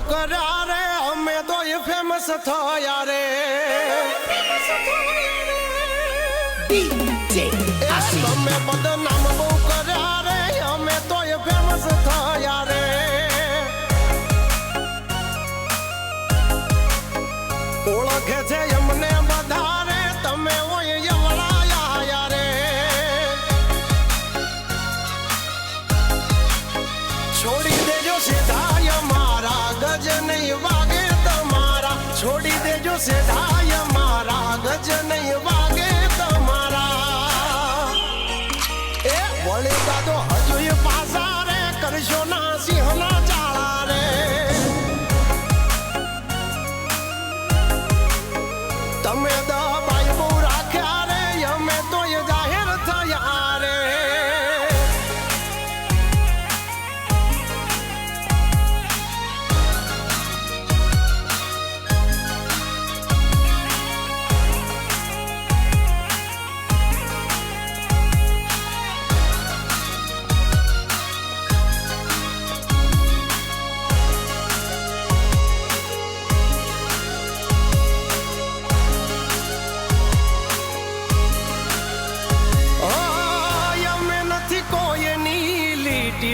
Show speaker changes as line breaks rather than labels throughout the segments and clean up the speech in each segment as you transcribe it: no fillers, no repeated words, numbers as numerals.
કર્યા રે અમે તો એ ફેમસ થયા રે તમે બદનામ બહુ કર્યા રે અમે તો એ ફેમસ થયા રે ઓળખે છે એમને બધા રે તમે હોય એવડાયા રે છોડી દેજો સીધાય મારા ગજ નહીં વાગે તમારા છોડી દેજો સીધાય મારા ગજ નહીં વાગે તમારા એ વળી દાદો હજુ એ પાસા રે કરશો ના સિંહના ચાળા રે તમે દબાઈ બહુ રાખ્યા રે અમે તો એ જાહેર થયા રે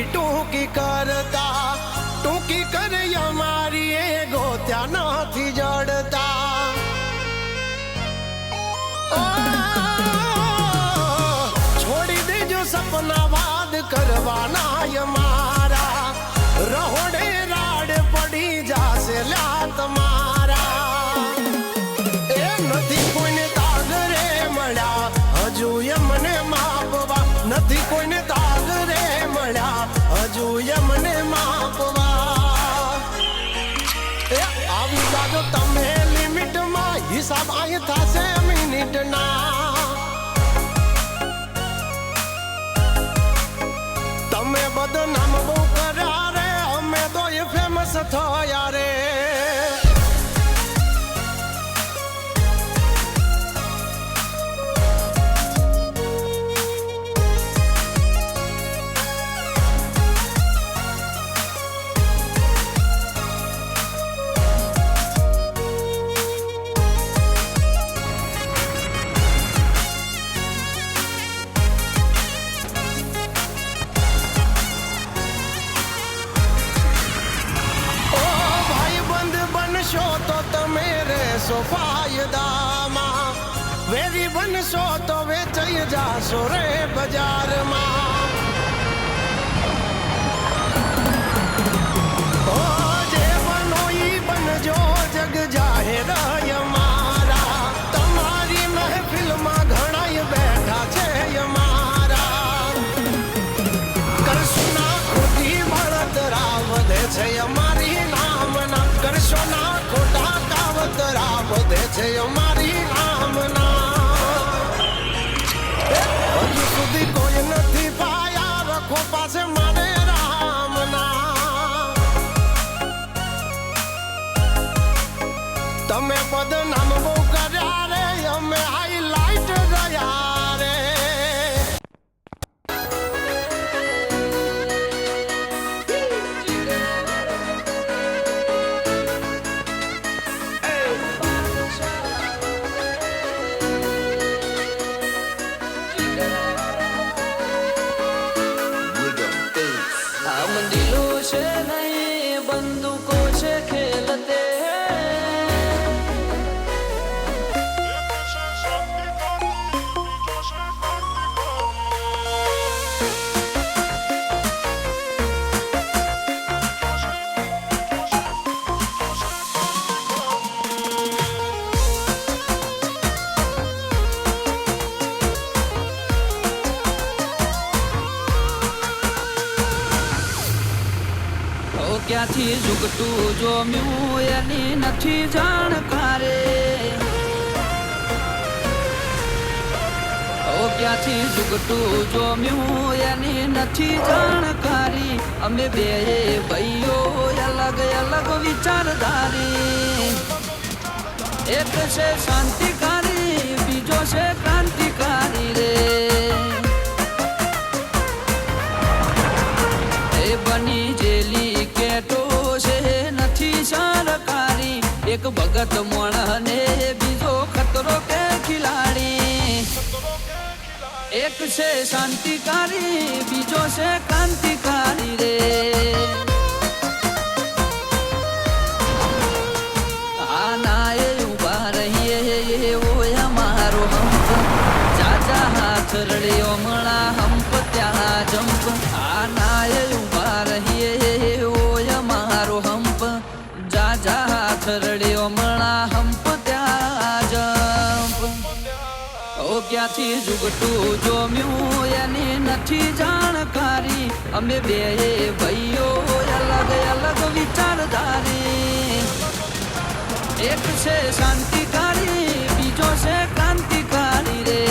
ટૂંકી કરતા ટૂંકી કરી અમારી એ ગોત્યા નથી જડતા છોડી દેજો સપના વાદ કરવાના અમારા રહોડે રાડ પડી જાશે લ્યા તમારા એ નથી કોઈને તાગ રે મળ્યા હજુ એમને માપવા નથી કોઈને તાગ રે મળ્યા હજુ એમને માપવા એ આવી જાજો તમે લિમિટમાં હિસાબ અહીં થશે મિનિટના તમે બદનામ બહુ કર્યા રે અમે તો એ ફેમસ થયા રે તો તમે રહેશો ફાયદામાં વેરી બનશો તો વેચાઈ જાશો રે બજારમાં ઓ જે બનો ઈ બનજો જગ જાહેર અમારા તમારી મહેફિલમાં ઘણાય બેઠા છે અમારા કરશું ના ખોટી બળતરા વધે છે અમારી નામના કરશો ના ખોટા કાવતરા વધે છે અમારી નામના હજુ સુધી કોઈ નથી પાયા રખો પાસે મારે રામના તમે બદનામ બહુ કર્યા રે અમે હાઈલાઈટ રહ્યા રે
बंदूकों से खेलते ક્યાંથી ઝુકટું જોમ્યું એની નથી જાણકારે ક્યાંથી ઝુકટું જોમ્યું એની નથી જાણકારી અમે બે ભાઈઓ અલગ અલગ વિચારધારી એક છે શાંતિકારી બીજો છે ક્રાંતિકારી રે એ બની જેલી કેટો છે નથી એક ભગત મોણ ને બીજો ખતરો કે ખિલાડી. એક છે શાંતિકારી, બીજો છે ક્રાંતિકારી રે. આના એ ઉભા રહીએ ઓય અમારો હંપ, ચાચા હાથ રડ્યો મળા હંપ ત્યાં જંપ. આના એ ઉભા રહીએ ઓય અમારો હંપ, ચાચા હાથ રડ્યો મળા હંપ ત્યાં જંપ. ઓ ક્યાંથી જુગટું જોમ્યું એની નથી જાણકારી, અમે બે ભાઈઓ અલગ અલગ વિચારધારી. એક છે શાંતિકારી, બીજો છે ક્રાંતિકારી રે.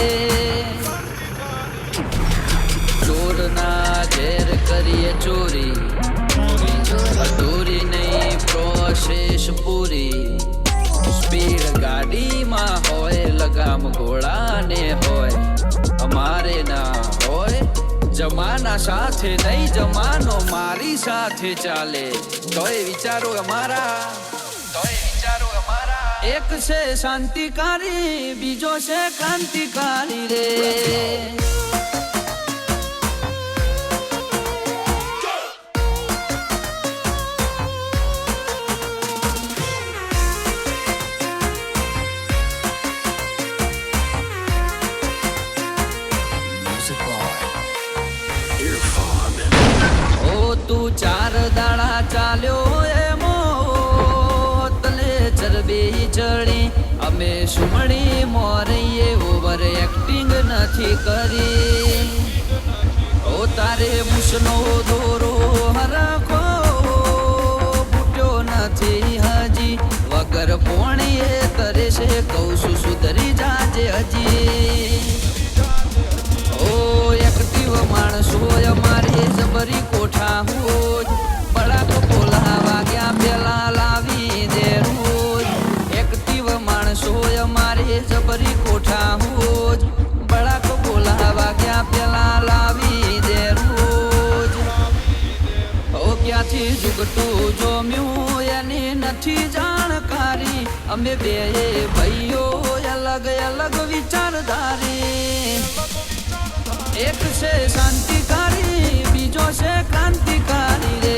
ચોરના ઘેર કરીએ ચોરી, અધૂરી નહીં પ્રોસેસ પૂરી. સ્પીડ ગાડીમાં હોય લગામ ઘોડાને હોય, અમારે ના હોય. જમાના સાથે નહીં, જમાનો મારી સાથે ચાલે. તોય વિચારો અમારા, તોય વિચારો અમારા. એક છે શાંતિકારી, બીજો છે ક્રાંતિકારી રે. તું ચાર દાડા ચાલ્યો એમો તલે ચરબી ચડી. અમે સુમણી મોરઈએ ઓવર એક્ટિંગ નથી કરી. ઓ તારે મુસનો દોરો હરખો ફૂટ્યો નથી હજી, વગર પોણીએ તરે છે કહું છું સુધરી જાજે હજી. ઓ એક્ટિવ માણસો અમારે જબરી કોઠા હોય, બળાક બોલા વાગ્યા પેલા લાવી દે રોજ. એક્ટિવ માણસો અમારે જબરી કોઠા હોય, બળાક બોલા વાગ્યા પેલા લાવી દે રોજ. ઓ ક્યાંથી જુગટું જોમ્યું એની નથી જાણકારી, અમે બે ભાઈઓ અલગ અલગ વિચારધારી. એક છે શાંતિકારી, બીજો છે ક્રાંતિકારી રે.